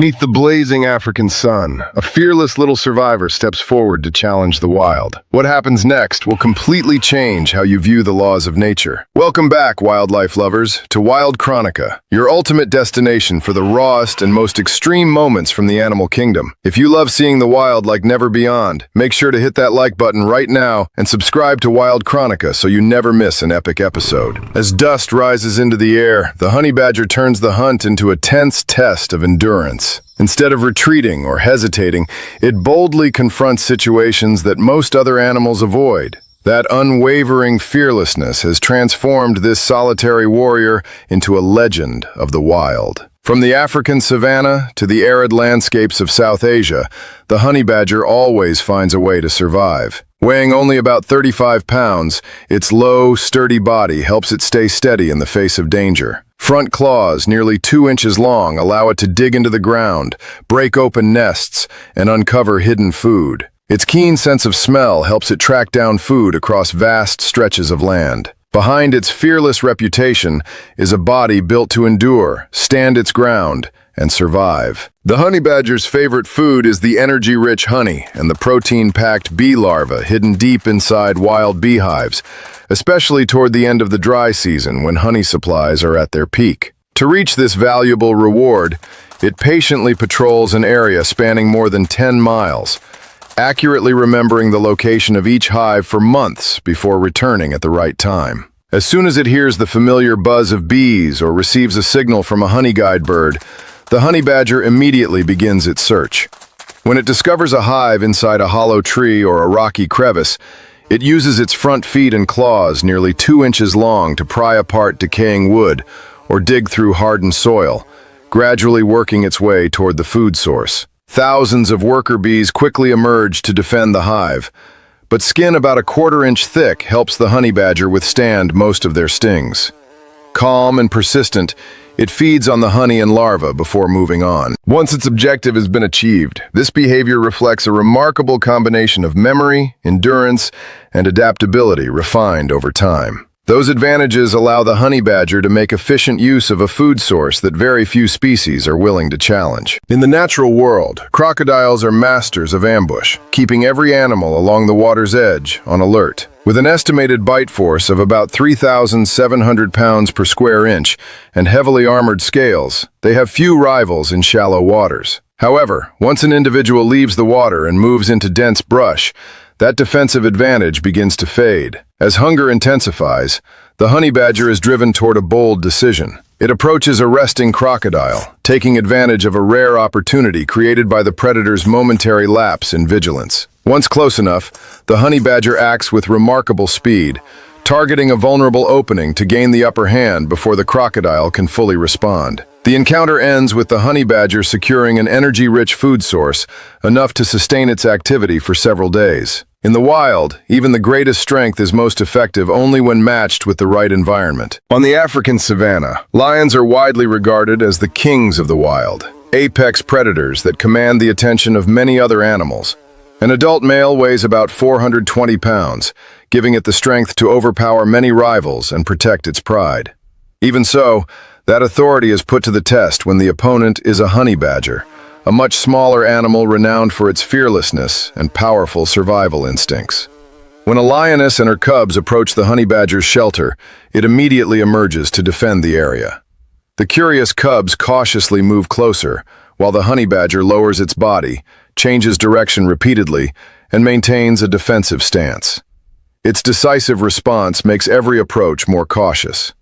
Beneath the blazing African sun, a fearless little survivor steps forward to challenge the wild. What happens next will completely change how you view the laws of nature. Welcome back, wildlife lovers, to Wild Chronica, your ultimate destination for the rawest and most extreme moments from the animal kingdom. If you love seeing the wild like never beyond, make sure to hit that like button right now and subscribe to Wild Chronica so you never miss an epic episode. As dust rises into the air, the honey badger turns the hunt into a tense test of endurance. Instead of retreating or hesitating, it boldly confronts situations that most other animals avoid. That unwavering fearlessness has transformed this solitary warrior into a legend of the wild. From the African savanna to the arid landscapes of South Asia, the honey badger always finds a way to survive. Weighing only about 35 pounds, its low, sturdy body helps it stay steady in the face of danger. Front claws, nearly 2 inches long, allow it to dig into the ground, break open nests, and uncover hidden food. Its keen sense of smell helps it track down food across vast stretches of land. Behind its fearless reputation is a body built to endure, stand its ground, and survive. The honey badger's favorite food is the energy-rich honey and the protein-packed bee larvae hidden deep inside wild beehives, especially toward the end of the dry season when honey supplies are at their peak. To reach this valuable reward, it patiently patrols an area spanning more than 10 miles, accurately remembering the location of each hive for months before returning at the right time. As soon as it hears the familiar buzz of bees or receives a signal from a honey guide bird, the honey badger immediately begins its search. When it discovers a hive inside a hollow tree or a rocky crevice, it uses its front feet and claws nearly 2 inches long to pry apart decaying wood or dig through hardened soil, gradually working its way toward the food source. Thousands of worker bees quickly emerge to defend the hive, but skin about a 1/4 inch thick helps the honey badger withstand most of their stings. Calm and persistent, it feeds on the honey and larvae before moving on. Once its objective has been achieved, this behavior reflects a remarkable combination of memory, endurance, and adaptability refined over time. Those advantages allow the honey badger to make efficient use of a food source that very few species are willing to challenge. In the natural world, crocodiles are masters of ambush, keeping every animal along the water's edge on alert. With an estimated bite force of about 3,700 pounds per square inch and heavily armored scales, they have few rivals in shallow waters. However, once an individual leaves the water and moves into dense brush, that defensive advantage begins to fade. As hunger intensifies, the honey badger is driven toward a bold decision. It approaches a resting crocodile, taking advantage of a rare opportunity created by the predator's momentary lapse in vigilance. Once close enough, the honey badger acts with remarkable speed, targeting a vulnerable opening to gain the upper hand before the crocodile can fully respond. The encounter ends with the honey badger securing an energy-rich food source, enough to sustain its activity for several days. In the wild, even the greatest strength is most effective only when matched with the right environment. On the African savanna, lions are widely regarded as the kings of the wild, apex predators that command the attention of many other animals. An adult male weighs about 420 pounds, giving it the strength to overpower many rivals and protect its pride. Even so, that authority is put to the test when the opponent is a honey badger, a much smaller animal renowned for its fearlessness and powerful survival instincts. When a lioness and her cubs approach the honey badger's shelter, it immediately emerges to defend the area. The curious cubs cautiously move closer, while the honey badger lowers its body, changes direction repeatedly, and maintains a defensive stance. Its decisive response makes every approach more cautious.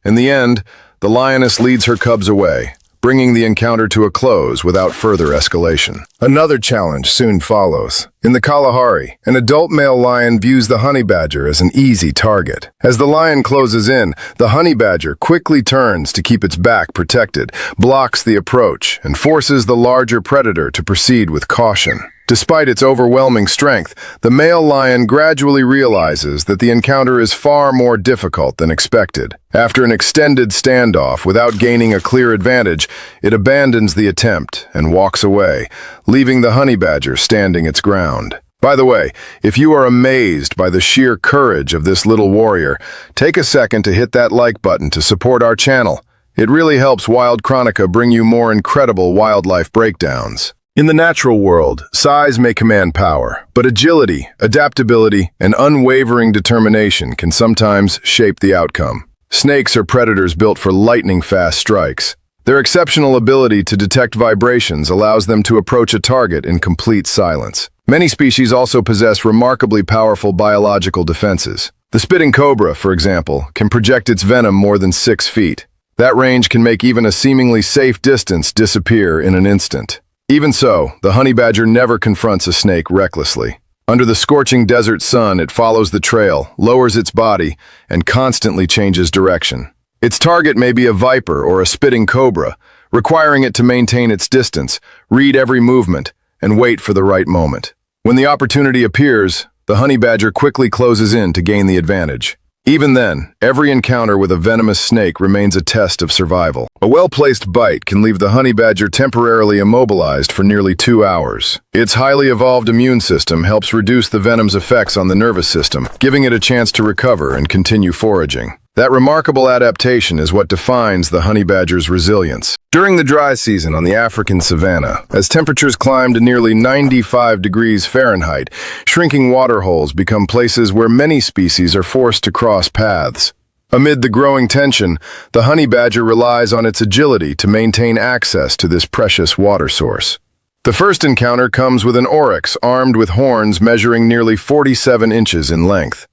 In the end, the lioness leads her cubs away, bringing the encounter to a close without further escalation. Another challenge soon follows. In the Kalahari, an adult male lion views the honey badger as an easy target. As the lion closes in, the honey badger quickly turns to keep its back protected, blocks the approach, and forces the larger predator to proceed with caution. Despite its overwhelming strength, the male lion gradually realizes that the encounter is far more difficult than expected. After an extended standoff without gaining a clear advantage, it abandons the attempt and walks away, leaving the honey badger standing its ground. By the way, if you are amazed by the sheer courage of this little warrior, take a second to hit that like button to support our channel. It really helps Wild Chronica bring you more incredible wildlife breakdowns. In the natural world, size may command power, but agility, adaptability, and unwavering determination can sometimes shape the outcome. Snakes are predators built for lightning-fast strikes. Their exceptional ability to detect vibrations allows them to approach a target in complete silence. Many species also possess remarkably powerful biological defenses. The spitting cobra, for example, can project its venom more than 6 feet. That range can make even a seemingly safe distance disappear in an instant. Even so, the honey badger never confronts a snake recklessly. Under the scorching desert sun, it follows the trail, lowers its body, and constantly changes direction. Its target may be a viper or a spitting cobra, requiring it to maintain its distance, read every movement, and wait for the right moment. When the opportunity appears, the honey badger quickly closes in to gain the advantage. Even then, every encounter with a venomous snake remains a test of survival. A well-placed bite can leave the honey badger temporarily immobilized for nearly 2 hours. Its highly evolved immune system helps reduce the venom's effects on the nervous system, giving it a chance to recover and continue foraging. That remarkable adaptation is what defines the honey badger's resilience. During the dry season on the African savanna, as temperatures climb to nearly 95 degrees Fahrenheit, shrinking waterholes become places where many species are forced to cross paths. Amid the growing tension, the honey badger relies on its agility to maintain access to this precious water source. The first encounter comes with an oryx armed with horns measuring nearly 47 inches in length.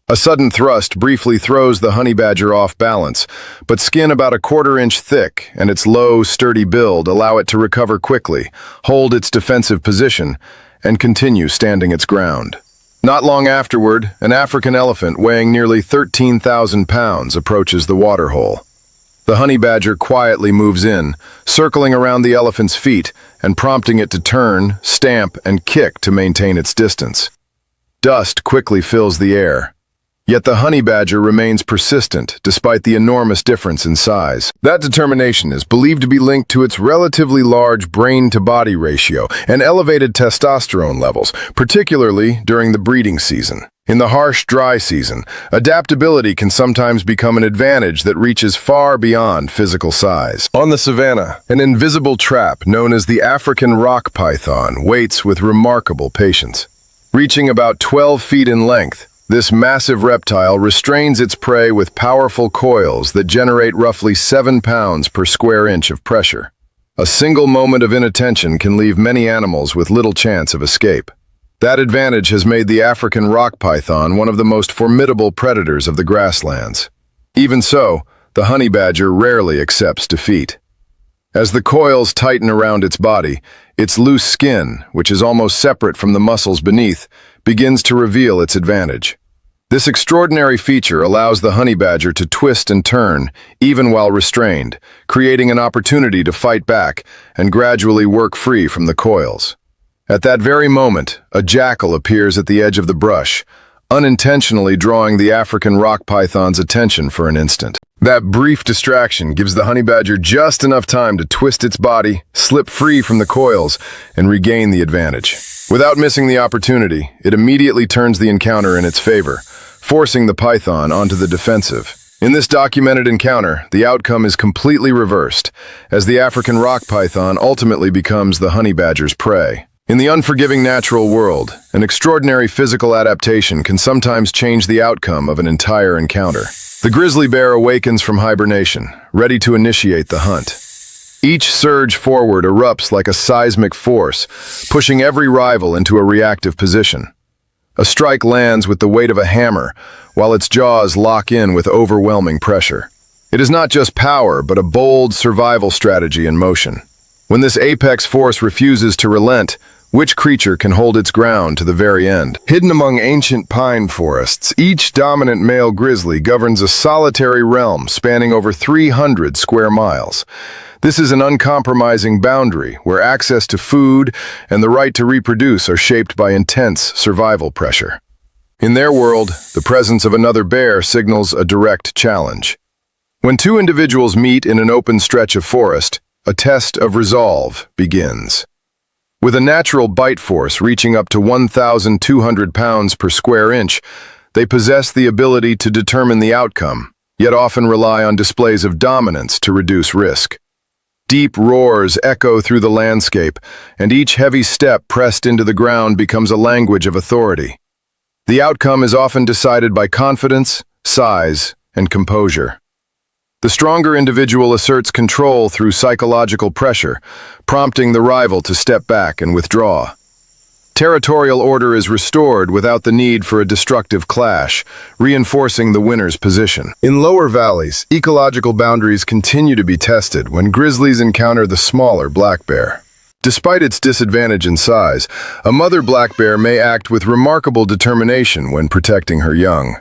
A sudden thrust briefly throws the honey badger off balance, but skin about a 1/4 inch thick and its low, sturdy build allow it to recover quickly, hold its defensive position, and continue standing its ground. Not long afterward, an African elephant weighing nearly 13,000 pounds approaches the waterhole. The honey badger quietly moves in, circling around the elephant's feet and prompting it to turn, stamp, and kick to maintain its distance. Dust quickly fills the air. Yet the honey badger remains persistent despite the enormous difference in size. That determination is believed to be linked to its relatively large brain-to-body ratio and elevated testosterone levels, particularly during the breeding season. In the harsh, dry season, adaptability can sometimes become an advantage that reaches far beyond physical size. On the savanna, an invisible trap known as the African rock python waits with remarkable patience. Reaching about 12 feet in length, this massive reptile restrains its prey with powerful coils that generate roughly 7 pounds per square inch of pressure. A single moment of inattention can leave many animals with little chance of escape. That advantage has made the African rock python one of the most formidable predators of the grasslands. Even so, the honey badger rarely accepts defeat. As the coils tighten around its body, its loose skin, which is almost separate from the muscles beneath, begins to reveal its advantage. This extraordinary feature allows the honey badger to twist and turn, even while restrained, creating an opportunity to fight back and gradually work free from the coils. At that very moment, a jackal appears at the edge of the brush, unintentionally drawing the African rock python's attention for an instant. That brief distraction gives the honey badger just enough time to twist its body, slip free from the coils, and regain the advantage. Without missing the opportunity, it immediately turns the encounter in its favor, forcing the python onto the defensive. In this documented encounter, the outcome is completely reversed, as the African rock python ultimately becomes the honey badger's prey. In the unforgiving natural world, an extraordinary physical adaptation can sometimes change the outcome of an entire encounter. The grizzly bear awakens from hibernation, ready to initiate the hunt. Each surge forward erupts like a seismic force, pushing every rival into a reactive position. A strike lands with the weight of a hammer, while its jaws lock in with overwhelming pressure. It is not just power, but a bold survival strategy in motion. When this apex force refuses to relent, which creature can hold its ground to the very end? Hidden among ancient pine forests, each dominant male grizzly governs a solitary realm spanning over 300 square miles. This is an uncompromising boundary where access to food and the right to reproduce are shaped by intense survival pressure. In their world, the presence of another bear signals a direct challenge. When two individuals meet in an open stretch of forest, a test of resolve begins. With a natural bite force reaching up to 1,200 pounds per square inch, they possess the ability to determine the outcome, yet often rely on displays of dominance to reduce risk. Deep roars echo through the landscape, and each heavy step pressed into the ground becomes a language of authority. The outcome is often decided by confidence, size, and composure. The stronger individual asserts control through psychological pressure, prompting the rival to step back and withdraw. Territorial order is restored without the need for a destructive clash, reinforcing the winner's position. In lower valleys, ecological boundaries continue to be tested when grizzlies encounter the smaller black bear. Despite its disadvantage in size, a mother black bear may act with remarkable determination when protecting her young.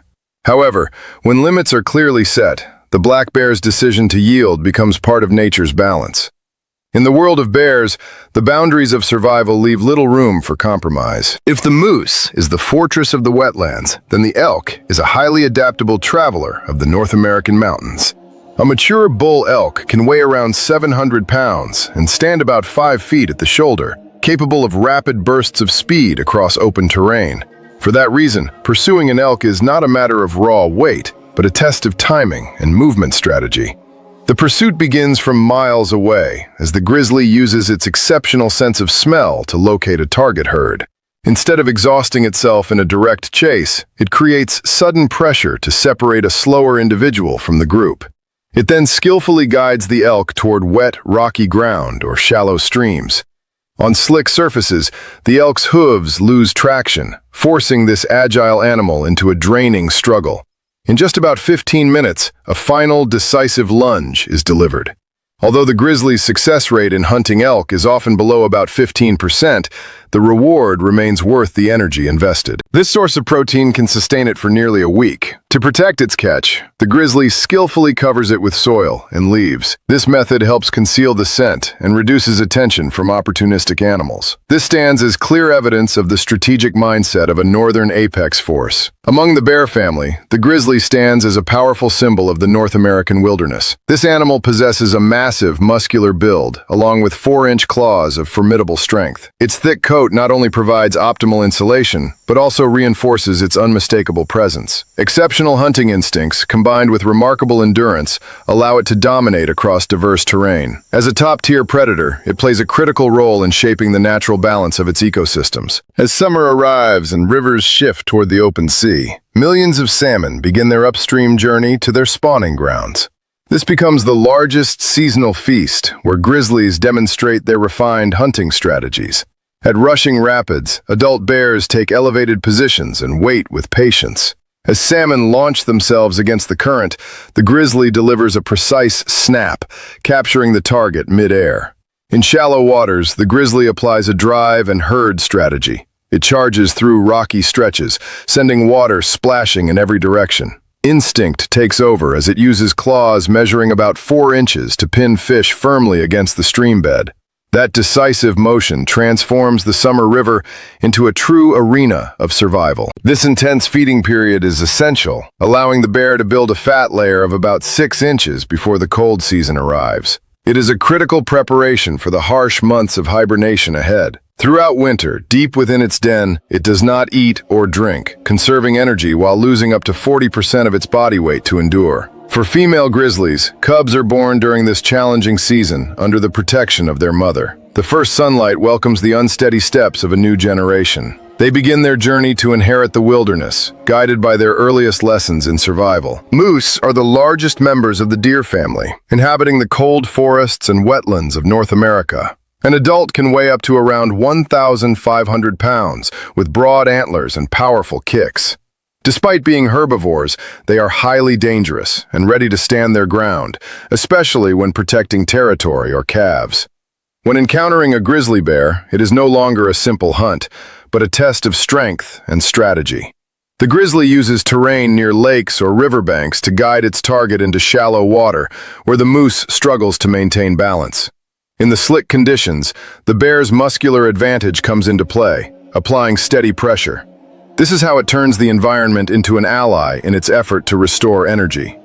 However, when limits are clearly set, the black bear's decision to yield becomes part of nature's balance. In the world of bears, the boundaries of survival leave little room for compromise. If the moose is the fortress of the wetlands, then the elk is a highly adaptable traveler of the North American mountains. A mature bull elk can weigh around 700 pounds and stand about 5 feet at the shoulder, capable of rapid bursts of speed across open terrain. For that reason, pursuing an elk is not a matter of raw weight, but a test of timing and movement strategy. The pursuit begins from miles away, as the grizzly uses its exceptional sense of smell to locate a target herd. Instead of exhausting itself in a direct chase, it creates sudden pressure to separate a slower individual from the group. It then skillfully guides the elk toward wet, rocky ground or shallow streams. On slick surfaces, the elk's hooves lose traction, forcing this agile animal into a draining struggle. In just about 15 minutes, a final, decisive lunge is delivered. Although the grizzly's success rate in hunting elk is often below about 15%, the reward remains worth the energy invested. This source of protein can sustain it for nearly a week. To protect its catch, the grizzly skillfully covers it with soil and leaves. This method helps conceal the scent and reduces attention from opportunistic animals. This stands as clear evidence of the strategic mindset of a northern apex force. Among the bear family, the grizzly stands as a powerful symbol of the North American wilderness. This animal possesses a massive, muscular build, along with 4-inch claws of formidable strength. Its thick coat not only provides optimal insulation, but also reinforces its unmistakable presence. Exceptional hunting instincts, combined with remarkable endurance, allow it to dominate across diverse terrain. As a top-tier predator, it plays a critical role in shaping the natural balance of its ecosystems. As summer arrives and rivers shift toward the open sea, millions of salmon begin their upstream journey to their spawning grounds. This becomes the largest seasonal feast, where grizzlies demonstrate their refined hunting strategies. At rushing rapids, adult bears take elevated positions and wait with patience. As salmon launch themselves against the current, the grizzly delivers a precise snap, capturing the target mid-air. In shallow waters, the grizzly applies a drive and herd strategy. It charges through rocky stretches, sending water splashing in every direction. Instinct takes over as it uses claws measuring about 4 inches to pin fish firmly against the stream bed. That decisive motion transforms the summer river into a true arena of survival. This intense feeding period is essential, allowing the bear to build a fat layer of about 6 inches before the cold season arrives. It is a critical preparation for the harsh months of hibernation ahead. Throughout winter, deep within its den, it does not eat or drink, conserving energy while losing up to 40% of its body weight to endure. For female grizzlies, cubs are born during this challenging season under the protection of their mother. The first sunlight welcomes the unsteady steps of a new generation. They begin their journey to inherit the wilderness, guided by their earliest lessons in survival. Moose are the largest members of the deer family, inhabiting the cold forests and wetlands of North America. An adult can weigh up to around 1,500 pounds, with broad antlers and powerful kicks. Despite being herbivores, they are highly dangerous and ready to stand their ground, especially when protecting territory or calves. When encountering a grizzly bear, it is no longer a simple hunt, but a test of strength and strategy. The grizzly uses terrain near lakes or riverbanks to guide its target into shallow water, where the moose struggles to maintain balance. In the slick conditions, the bear's muscular advantage comes into play, applying steady pressure. This is how it turns the environment into an ally in its effort to restore energy.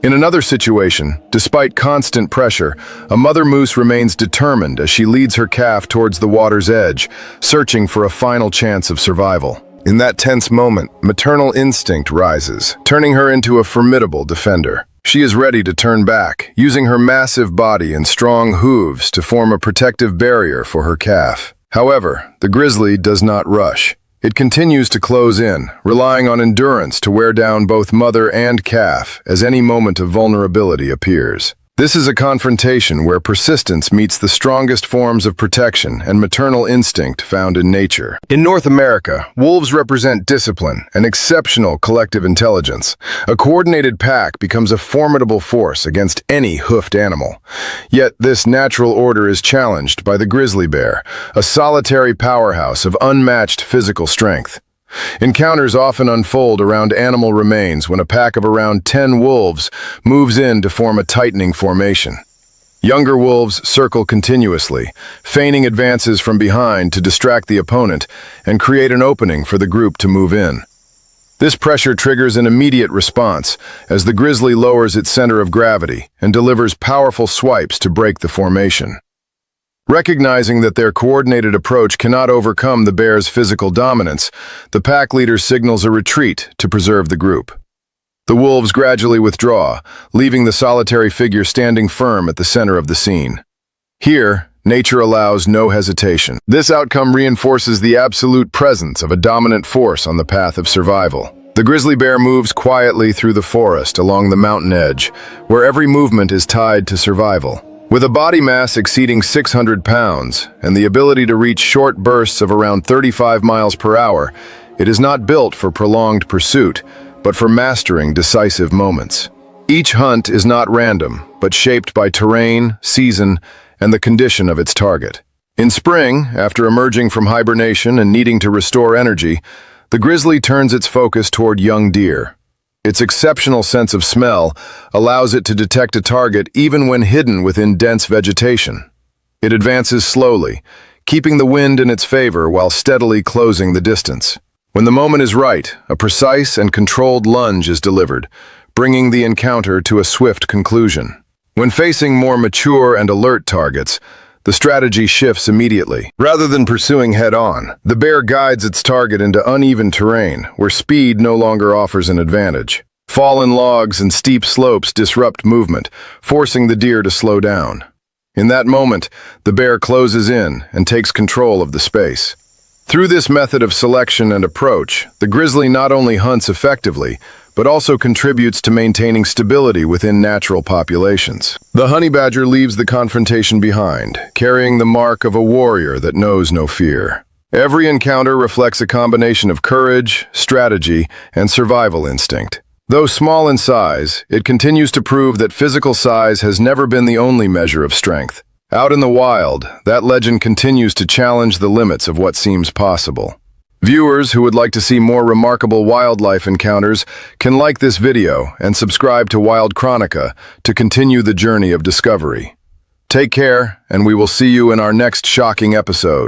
In another situation, despite constant pressure, a mother moose remains determined as she leads her calf towards the water's edge, searching for a final chance of survival. In that tense moment, maternal instinct rises, turning her into a formidable defender. She is ready to turn back, using her massive body and strong hooves to form a protective barrier for her calf. However, the grizzly does not rush. It continues to close in, relying on endurance to wear down both mother and calf as any moment of vulnerability appears. This is a confrontation where persistence meets the strongest forms of protection and maternal instinct found in nature. In North America, wolves represent discipline and exceptional collective intelligence. A coordinated pack becomes a formidable force against any hoofed animal. Yet this natural order is challenged by the grizzly bear, a solitary powerhouse of unmatched physical strength. Encounters often unfold around animal remains when a pack of around 10 wolves moves in to form a tightening formation. Younger wolves circle continuously, feigning advances from behind to distract the opponent and create an opening for the group to move in. This pressure triggers an immediate response as the grizzly lowers its center of gravity and delivers powerful swipes to break the formation. Recognizing that their coordinated approach cannot overcome the bear's physical dominance, the pack leader signals a retreat to preserve the group. The wolves gradually withdraw, leaving the solitary figure standing firm at the center of the scene. Here, nature allows no hesitation. This outcome reinforces the absolute presence of a dominant force on the path of survival. The grizzly bear moves quietly through the forest along the mountain edge, where every movement is tied to survival. With a body mass exceeding 600 pounds and the ability to reach short bursts of around 35 miles per hour, it is not built for prolonged pursuit, but for mastering decisive moments. Each hunt is not random, but shaped by terrain, season, and the condition of its target. In spring, after emerging from hibernation and needing to restore energy, the grizzly turns its focus toward young deer. Its exceptional sense of smell allows it to detect a target even when hidden within dense vegetation. It advances slowly, keeping the wind in its favor while steadily closing the distance. When the moment is right, a precise and controlled lunge is delivered, bringing the encounter to a swift conclusion. When facing more mature and alert targets, the strategy shifts immediately. Rather than pursuing head-on, the bear guides its target into uneven terrain, where speed no longer offers an advantage. Fallen logs and steep slopes disrupt movement, forcing the deer to slow down. In that moment, the bear closes in and takes control of the space. Through this method of selection and approach, the grizzly not only hunts effectively, but also contributes to maintaining stability within natural populations. The honey badger leaves the confrontation behind, carrying the mark of a warrior that knows no fear. Every encounter reflects a combination of courage, strategy, and survival instinct. Though small in size, it continues to prove that physical size has never been the only measure of strength. Out in the wild, that legend continues to challenge the limits of what seems possible. Viewers who would like to see more remarkable wildlife encounters can like this video and subscribe to Wild Chronica to continue the journey of discovery. Take care, and we will see you in our next shocking episode.